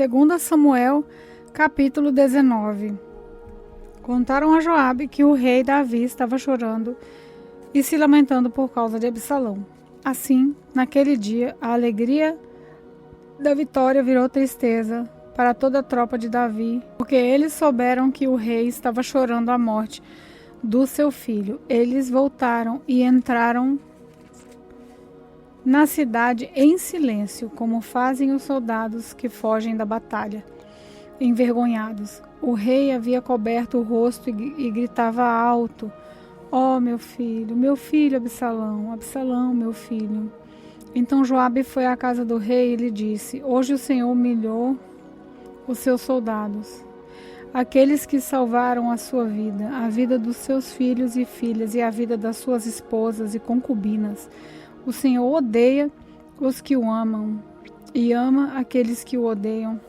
2 Samuel, capítulo 19. Contaram a Joabe que o rei Davi estava chorando e se lamentando por causa de Absalão. Assim, naquele dia, a alegria da vitória virou tristeza para toda a tropa de Davi, porque eles souberam que o rei estava chorando a morte do seu filho. Eles voltaram e entraram na cidade em silêncio, como fazem os soldados que fogem da batalha, envergonhados. O rei havia coberto o rosto e gritava alto: "Ó, meu filho Absalão, Absalão, meu filho." Então Joabe foi à casa do rei e lhe disse: "Hoje o Senhor humilhou os seus soldados, aqueles que salvaram a sua vida, a vida dos seus filhos e filhas e a vida das suas esposas e concubinas. O Senhor odeia os que o amam e ama aqueles que o odeiam.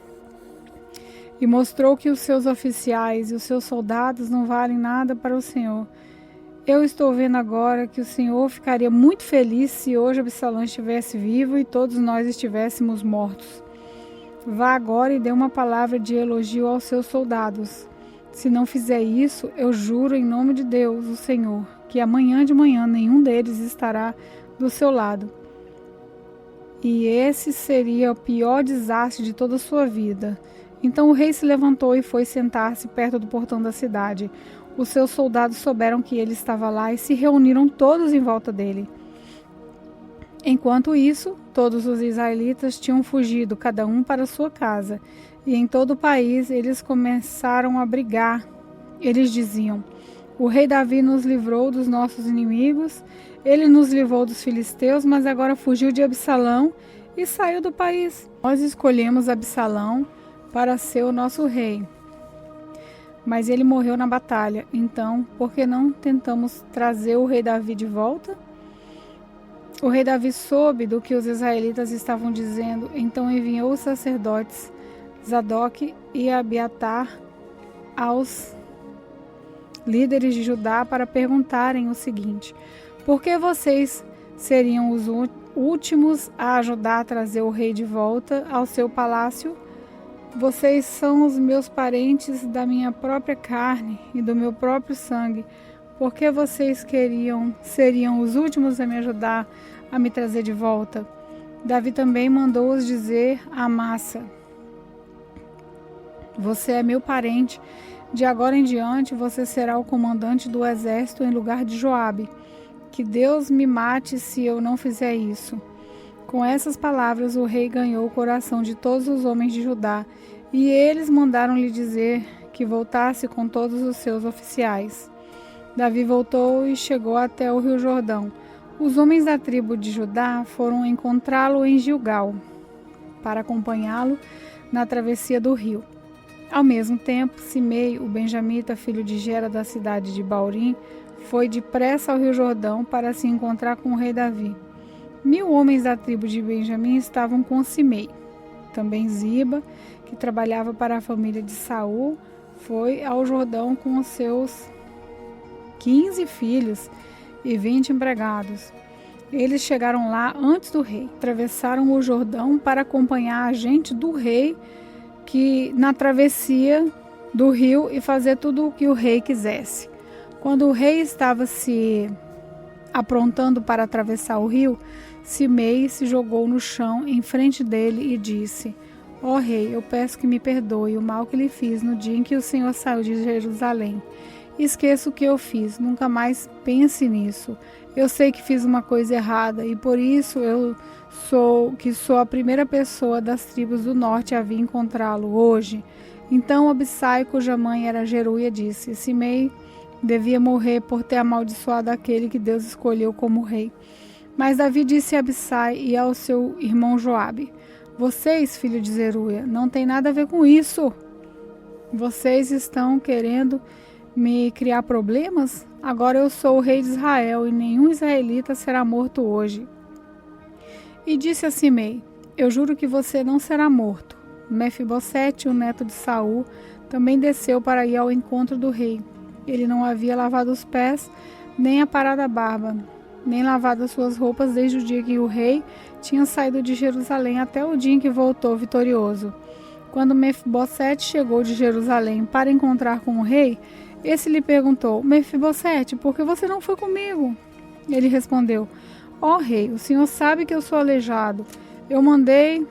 E mostrou que os seus oficiais e os seus soldados não valem nada para o Senhor. Eu estou vendo agora que o Senhor ficaria muito feliz se hoje Absalão estivesse vivo e todos nós estivéssemos mortos. Vá agora e dê uma palavra de elogio aos seus soldados. Se não fizer isso, eu juro em nome de Deus, o Senhor, que amanhã de manhã nenhum deles estará do seu lado. E esse seria o pior desastre de toda a sua vida." Então o rei se levantou e foi sentar-se perto do portão da cidade. Os seus soldados souberam que ele estava lá e se reuniram todos em volta dele. Enquanto isso, todos os israelitas tinham fugido, cada um para sua casa. E em todo o país eles começaram a brigar. Eles diziam: "O rei Davi nos livrou dos nossos inimigos, ele nos livrou dos filisteus, mas agora fugiu de Absalão e saiu do país. Nós escolhemos Absalão para ser o nosso rei, mas ele morreu na batalha. Então, por que não tentamos trazer o rei Davi de volta?" O rei Davi soube do que os israelitas estavam dizendo, então enviou os sacerdotes Zadoque e Abiatar aos líderes de Judá para perguntarem o seguinte: "Por que vocês seriam os últimos a ajudar a trazer o rei de volta ao seu palácio? Vocês são os meus parentes da minha própria carne e do meu próprio sangue. Por que vocês seriam os últimos a me ajudar a me trazer de volta?" Davi também mandou-os dizer a Amasa: "Você é meu parente. De agora em diante você será o comandante do exército em lugar de Joabe. Que Deus me mate se eu não fizer isso." Com essas palavras o rei ganhou o coração de todos os homens de Judá, e eles mandaram-lhe dizer que voltasse com todos os seus oficiais. Davi voltou e chegou até o rio Jordão. Os homens da tribo de Judá foram encontrá-lo em Gilgal, para acompanhá-lo na travessia do rio. Ao mesmo tempo, Simei, o benjamita, filho de Gera da cidade de Baurim, foi depressa ao rio Jordão para se encontrar com o rei Davi. 1000 homens da tribo de Benjamim estavam com Simei. Também Ziba, que trabalhava para a família de Saul, foi ao Jordão com os seus 15 filhos e 20 empregados. Eles chegaram lá antes do rei. Atravessaram o Jordão para acompanhar a gente do rei que na travessia do rio e fazer tudo o que o rei quisesse. Quando o rei estava se aprontando para atravessar o rio, Simei se jogou no chão em frente dele e disse: "Ó rei, eu peço que me perdoe o mal que lhe fiz no dia em que o Senhor saiu de Jerusalém. Esqueça o que eu fiz, nunca mais pense nisso. Eu sei que fiz uma coisa errada e por isso eu sou a primeira pessoa das tribos do norte a vir encontrá-lo hoje." Então Abissai, cuja mãe era Geruia, disse: "Simei devia morrer por ter amaldiçoado aquele que Deus escolheu como rei." Mas Davi disse a Abissai e ao seu irmão Joabe: "Vocês, filho de Zeruia, não tem nada a ver com isso. Vocês estão querendo me criar problemas? Agora eu sou o rei de Israel e nenhum israelita será morto hoje." E disse a Simei: "Eu juro que você não será morto." Mefibosete, o neto de Saul, também desceu para ir ao encontro do rei. Ele não havia lavado os pés, nem aparado a barba, nem lavado as suas roupas desde o dia que o rei tinha saído de Jerusalém até o dia em que voltou vitorioso. Quando Mefibosete chegou de Jerusalém para encontrar com o rei, esse lhe perguntou: Mefibosete, por que você não foi comigo? Ele respondeu: Ó rei, o senhor sabe que eu sou aleijado. Eu mandei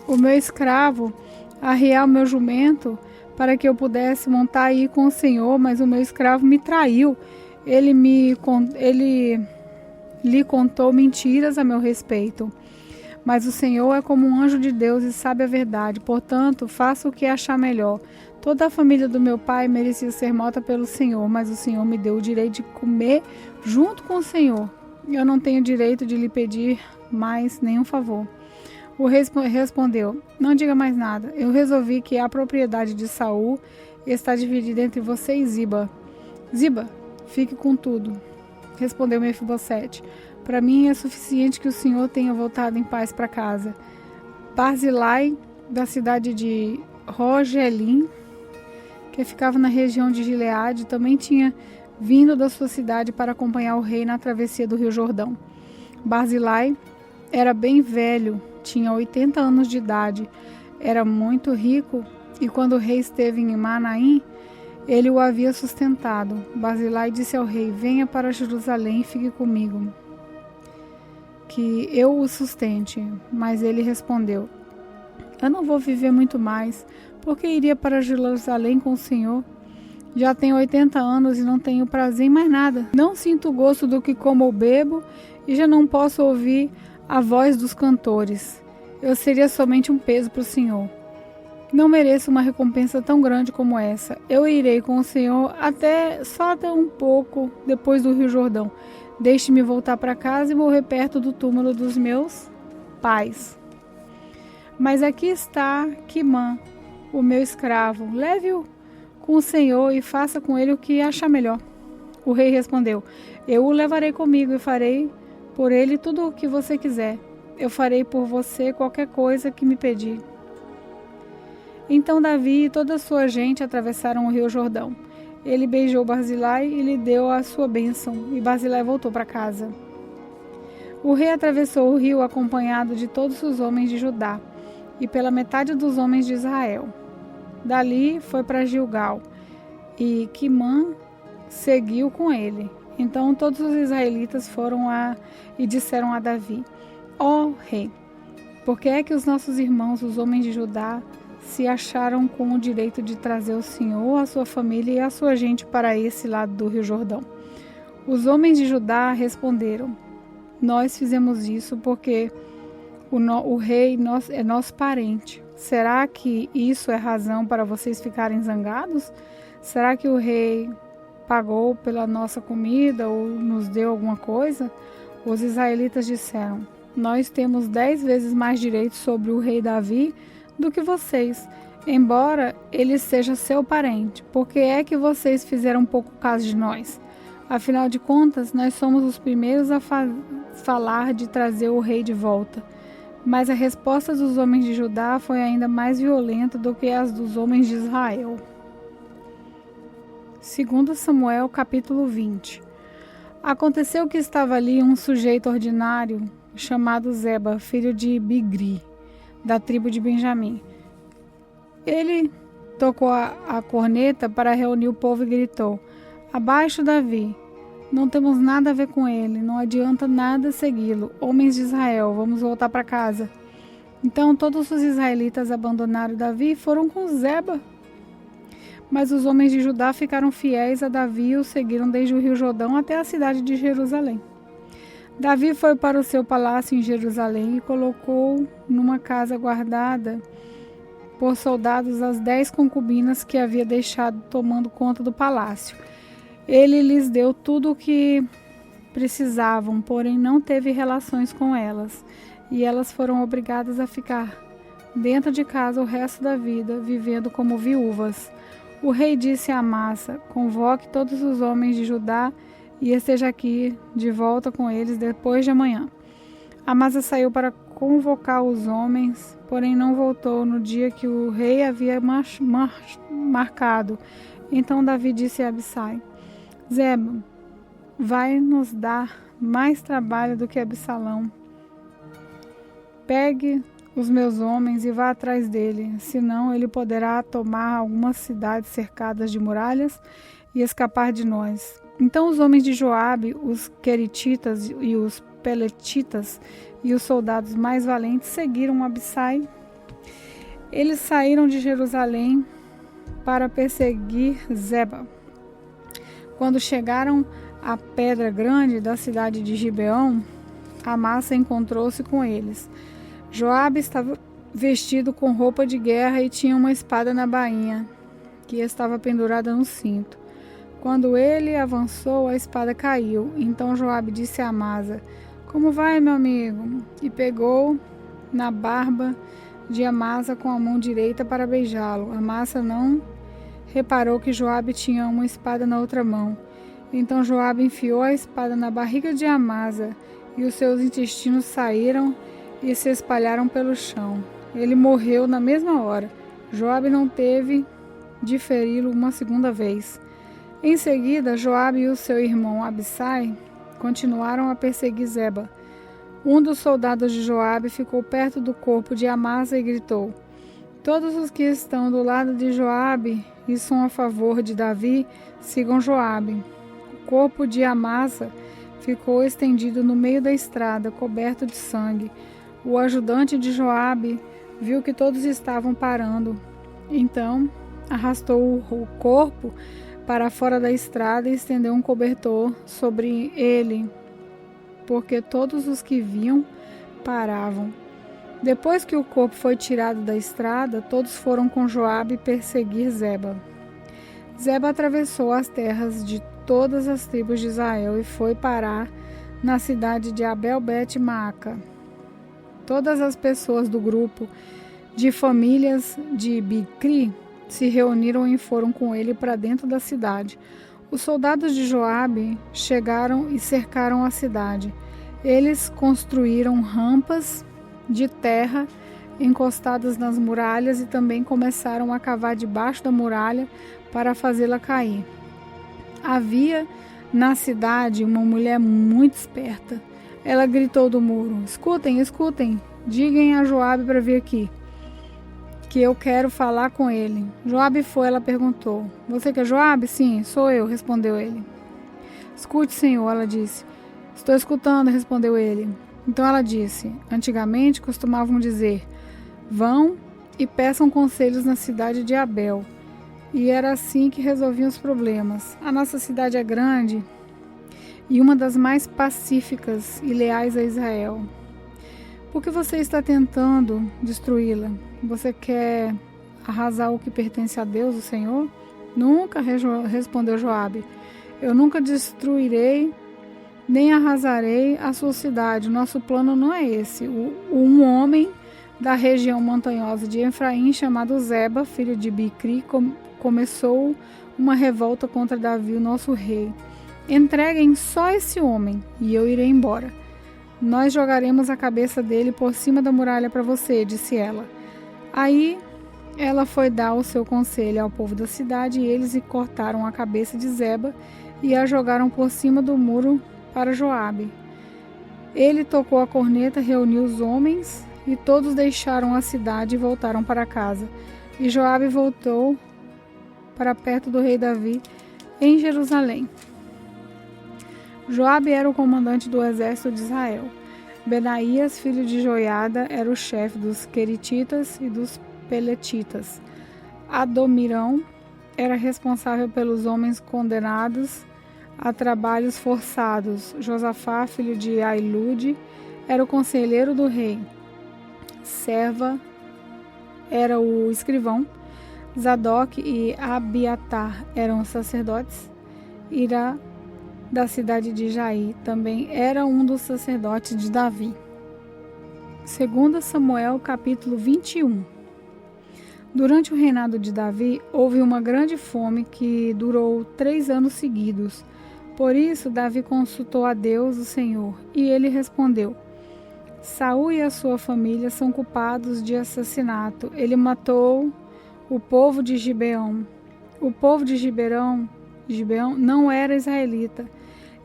o meu escravo arriar o meu jumento para que eu pudesse montar e ir com o senhor, mas o meu escravo me traiu. Ele lhe contou mentiras a meu respeito. Mas o Senhor é como um anjo de Deus e sabe a verdade. Portanto, faça o que achar melhor. Toda a família do meu pai merecia ser morta pelo Senhor, mas o Senhor me deu o direito de comer junto com o Senhor. Eu não tenho direito de lhe pedir mais nenhum favor. O rei respondeu: Não diga mais nada. Eu resolvi que a propriedade de Saul está dividida entre você e Ziba. Ziba, fique com tudo. Respondeu Mefibosete: Para mim é suficiente que o senhor tenha voltado em paz para casa. Barzilai, da cidade de Rogelim, que ficava na região de Gileade, também tinha vindo da sua cidade para acompanhar o rei na travessia do Rio Jordão. Barzilai era bem velho, tinha 80 anos de idade, era muito rico e quando o rei esteve em Manaim, ele o havia sustentado. Barzilai disse ao rei: Venha para Jerusalém e fique comigo, que eu o sustente. Mas ele respondeu: Eu não vou viver muito mais, porque iria para Jerusalém com o Senhor. Já tenho 80 anos e não tenho prazer em mais nada. Não sinto gosto do que como ou bebo e já não posso ouvir a voz dos cantores. Eu seria somente um peso para o Senhor. Não mereço uma recompensa tão grande como essa. Eu irei com o Senhor só até um pouco depois do Rio Jordão. Deixe-me voltar para casa e morrer perto do túmulo dos meus pais. Mas aqui está Quimã, o meu escravo. Leve-o com o Senhor e faça com ele o que achar melhor. O rei respondeu: Eu o levarei comigo e farei por ele tudo o que você quiser. Eu farei por você qualquer coisa que me pedir. Então Davi e toda a sua gente atravessaram o rio Jordão. Ele beijou Barzilai e lhe deu a sua bênção, e Barzilai voltou para casa. O rei atravessou o rio acompanhado de todos os homens de Judá e pela metade dos homens de Israel. Dali foi para Gilgal, e Quimã seguiu com ele. Então todos os israelitas foram e disseram a Davi: Ó rei, por que é que os nossos irmãos, os homens de Judá, se acharam com o direito de trazer o Senhor, a sua família e a sua gente para esse lado do Rio Jordão? Os homens de Judá responderam: Nós fizemos isso porque o rei é nosso parente. Será que isso é razão para vocês ficarem zangados? Será que o rei pagou pela nossa comida ou nos deu alguma coisa? Os israelitas disseram: Nós temos 10 vezes mais direitos sobre o rei Davi do que vocês, embora ele seja seu parente. Por que é que vocês fizeram pouco caso de nós? Afinal de contas, nós somos os primeiros a falar de trazer o rei de volta. Mas a resposta dos homens de Judá foi ainda mais violenta do que as dos homens de Israel. 2 Samuel, capítulo 20. Aconteceu que estava ali um sujeito ordinário chamado Zeba, filho de Bigri, da tribo de Benjamim. Ele tocou a corneta para reunir o povo e gritou: Abaixo Davi, não temos nada a ver com ele, não adianta nada segui-lo. Homens de Israel, vamos voltar para casa. Então todos os israelitas abandonaram Davi e foram com Zeba. Mas os homens de Judá ficaram fiéis a Davi e o seguiram desde o Rio Jordão até a cidade de Jerusalém. Davi foi para o seu palácio em Jerusalém e colocou numa casa guardada por soldados as 10 concubinas que havia deixado tomando conta do palácio. Ele lhes deu tudo o que precisavam, porém não teve relações com elas, e elas foram obrigadas a ficar dentro de casa o resto da vida, vivendo como viúvas. O rei disse a Amasa: Convoque todos os homens de Judá e esteja aqui de volta com eles depois de amanhã. Amasa saiu para convocar os homens, porém não voltou no dia que o rei havia marcado. Então Davi disse a Abissai: Zeba vai nos dar mais trabalho do que Absalão. Pegue os meus homens e vá atrás dele, senão ele poderá tomar algumas cidades cercadas de muralhas e escapar de nós. Então os homens de Joabe, os queretitas e os peletitas e os soldados mais valentes seguiram Abissai. Eles saíram de Jerusalém para perseguir Zeba. Quando chegaram à pedra grande da cidade de Gibeão, Amasa encontrou-se com eles. Joabe estava vestido com roupa de guerra e tinha uma espada na bainha, que estava pendurada no cinto. Quando ele avançou, a espada caiu. Então Joabe disse a Amasa: "Como vai, meu amigo?" E pegou na barba de Amasa com a mão direita para beijá-lo. Amasa não reparou que Joabe tinha uma espada na outra mão. Então Joabe enfiou a espada na barriga de Amasa, e os seus intestinos saíram e se espalharam pelo chão. Ele morreu na mesma hora. Joabe não teve de feri-lo uma segunda vez. Em seguida, Joabe e o seu irmão Abissai continuaram a perseguir Zeba. Um dos soldados de Joabe ficou perto do corpo de Amasa e gritou: "Todos os que estão do lado de Joabe e são a favor de Davi, sigam Joabe." O corpo de Amasa ficou estendido no meio da estrada, coberto de sangue. O ajudante de Joabe viu que todos estavam parando. Então, arrastou o corpo para fora da estrada e estendeu um cobertor sobre ele, porque todos os que viam paravam. Depois que o corpo foi tirado da estrada, todos foram com Joabe perseguir Zeba. Zeba atravessou as terras de todas as tribos de Israel e foi parar na cidade de Abel-Bet-Maaca. Todas as pessoas do grupo de famílias de Bicri se reuniram e foram com ele para dentro da cidade. Os soldados de Joabe chegaram e cercaram a cidade. Eles construíram rampas de terra encostadas nas muralhas e também começaram a cavar debaixo da muralha para fazê-la cair. Havia na cidade uma mulher muito esperta. Ela gritou do muro: "Escutem, escutem, digam a Joabe para vir aqui, que eu quero falar com ele." Joabe foi, ela perguntou: "Você que é Joabe?" "Sim, sou eu", respondeu ele. "Escute, senhor", ela disse. "Estou escutando", respondeu ele. Então ela disse: "Antigamente costumavam dizer: vão e peçam conselhos na cidade de Abel. E era assim que resolviam os problemas. A nossa cidade é grande e uma das mais pacíficas e leais a Israel. Por que você está tentando destruí-la? Você quer arrasar o que pertence a Deus, o Senhor?" "Nunca", respondeu Joabe. "Eu nunca destruirei nem arrasarei a sua cidade. Nosso plano não é esse. Um homem da região montanhosa de Efraim, chamado Zeba, filho de Bicri, começou uma revolta contra Davi, o nosso rei. Entreguem só esse homem e eu irei embora. Nós jogaremos a cabeça dele por cima da muralha para você", disse ela. Aí ela foi dar o seu conselho ao povo da cidade e eles cortaram a cabeça de Zeba e a jogaram por cima do muro para Joabe. Ele tocou a corneta, reuniu os homens e todos deixaram a cidade e voltaram para casa. E Joabe voltou para perto do rei Davi em Jerusalém. Joabe era o comandante do exército de Israel. Benaías, filho de Joiada, era o chefe dos queretitas e dos peletitas. Adomirão era responsável pelos homens condenados a trabalhos forçados. Josafá, filho de Ailude, era o conselheiro do rei. Serva era o escrivão. Zadok e Abiatar eram os sacerdotes. Ira, da cidade de Jair, também era um dos sacerdotes de Davi. 2 Samuel, capítulo 21. Durante o reinado de Davi, houve uma grande fome que durou 3 anos seguidos. Por isso, Davi consultou a Deus, o Senhor, e ele respondeu: Saul e a sua família são culpados de assassinato. Ele matou o povo de Gibeão. O povo de Gibeão não era israelita.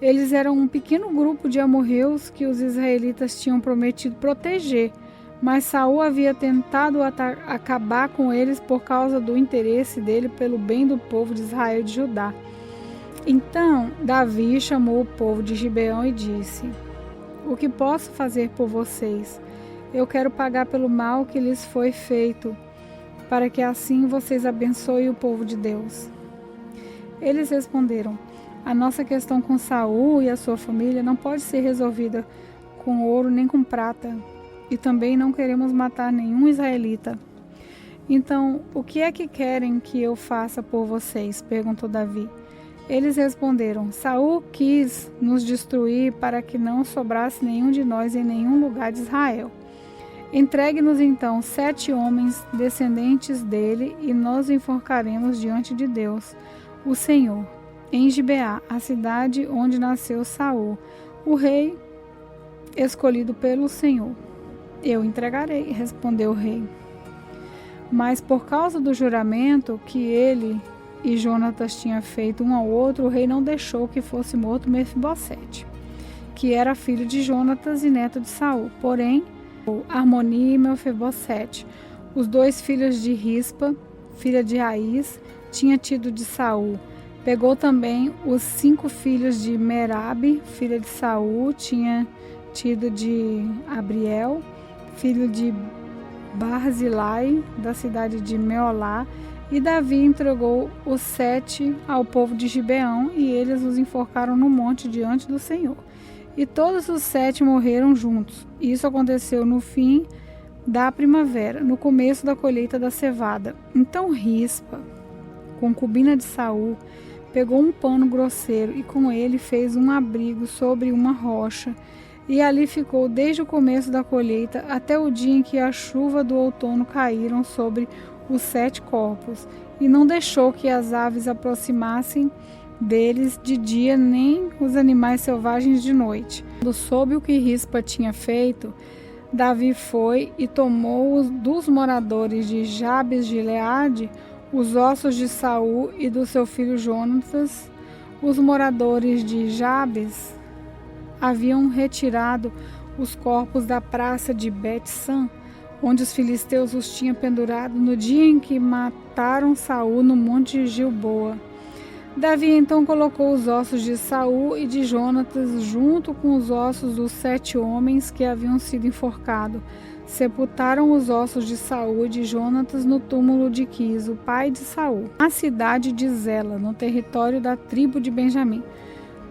Eles eram um pequeno grupo de amorreus que os israelitas tinham prometido proteger, Mas Saul havia tentado acabar com eles por causa do interesse dele pelo bem do povo de Israel e de Judá. Então Davi chamou o povo de Gibeão e disse: o que posso fazer por vocês? Eu quero pagar pelo mal que lhes foi feito, para que assim vocês abençoem o povo de Deus. Eles responderam: a nossa questão com Saul e a sua família não pode ser resolvida com ouro nem com prata, e também não queremos matar nenhum israelita. Então, o que é que querem que eu faça por vocês? Perguntou Davi. Eles responderam: Saul quis nos destruir para que não sobrasse nenhum de nós em nenhum lugar de Israel. Entregue-nos então 7 homens descendentes dele e nós enforcaremos diante de Deus, o Senhor, em Gibeá, a cidade onde nasceu Saul, o rei escolhido pelo Senhor. Eu entregarei, respondeu o rei. Mas por causa do juramento que ele e Jonatas tinham feito um ao outro, o rei não deixou que fosse morto Mefibosete, que era filho de Jonatas e neto de Saul. Porém, Armoni e Mefibosete, os 2 filhos de Rispa, filha de Aís, tinha tido de Saul. Pegou também os 5 filhos de Merabe, filha de Saul, tinha tido de Abriel, filho de Barzilai, da cidade de Meolá, e Davi entregou os 7 ao povo de Gibeão, e eles os enforcaram no monte diante do Senhor. E todos os 7 morreram juntos. Isso aconteceu no fim da primavera, no começo da colheita da cevada. Então Rispa, concubina de Saul, pegou um pano grosseiro e com ele fez um abrigo sobre uma rocha, e ali ficou desde o começo da colheita até o dia em que a chuva do outono caíram sobre os 7 corpos, e não deixou que as aves aproximassem deles de dia, nem os animais selvagens de noite. Quando soube o que Rispa tinha feito, Davi foi e tomou dos moradores de Jabes de Gileade os ossos de Saul e do seu filho Jonatas. Os moradores de Jabes haviam retirado os corpos da praça de Bet-San, onde os filisteus os tinham pendurado no dia em que mataram Saul no monte Gilboa. Davi então colocou os ossos de Saul e de Jonatas junto com os ossos dos 7 homens que haviam sido enforcados. Sepultaram os ossos de Saul e de Jonatas no túmulo de Quis, o pai de Saul, na cidade de Zela, no território da tribo de Benjamim.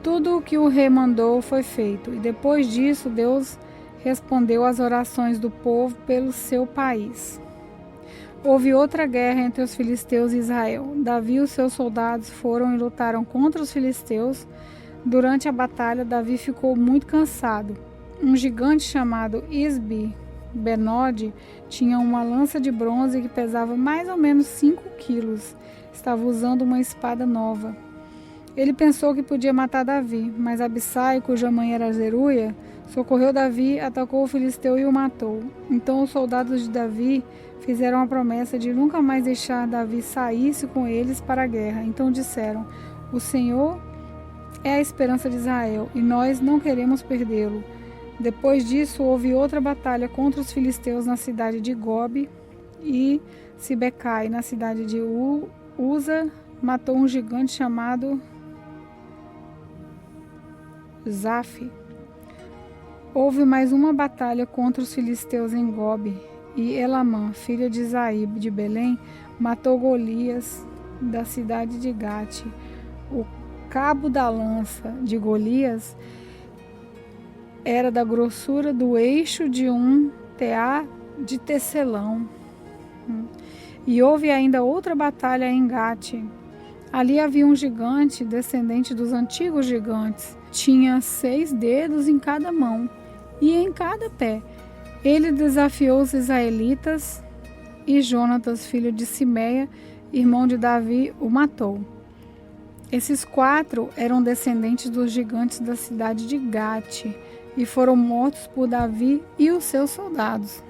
Tudo o que o rei mandou foi feito, e depois disso Deus respondeu às orações do povo pelo seu país. Houve outra guerra entre os filisteus e Israel. Davi e os seus soldados foram e lutaram contra os filisteus. Durante a batalha, Davi ficou muito cansado. Um gigante chamado Isbi-Benode tinha uma lança de bronze que pesava mais ou menos 5 quilos. Estava usando uma espada nova. Ele pensou que podia matar Davi, mas Abissai, cuja mãe era Zeruia, socorreu Davi, atacou o filisteu e o matou. Então os soldados de Davi fizeram a promessa de nunca mais deixar Davi saísse com eles para a guerra. Então disseram: o Senhor é a esperança de Israel e nós não queremos perdê-lo. Depois disso houve outra batalha contra os filisteus na cidade de Gobe, e Sibecai, na cidade de Uza, matou um gigante chamado Zaf. Houve mais uma batalha contra os filisteus em Gobe, e Elamã, filha de Zaíb de Belém, matou Golias da cidade de Gate. O cabo da lança de Golias era da grossura do eixo de um tear de tecelão. E houve ainda outra batalha em Gate. Ali havia um gigante, descendente dos antigos gigantes. Tinha 6 dedos em cada mão e em cada pé. Ele desafiou os israelitas e Jonatas, filho de Simeia, irmão de Davi, o matou. Esses 4 eram descendentes dos gigantes da cidade de Gate e foram mortos por Davi e os seus soldados.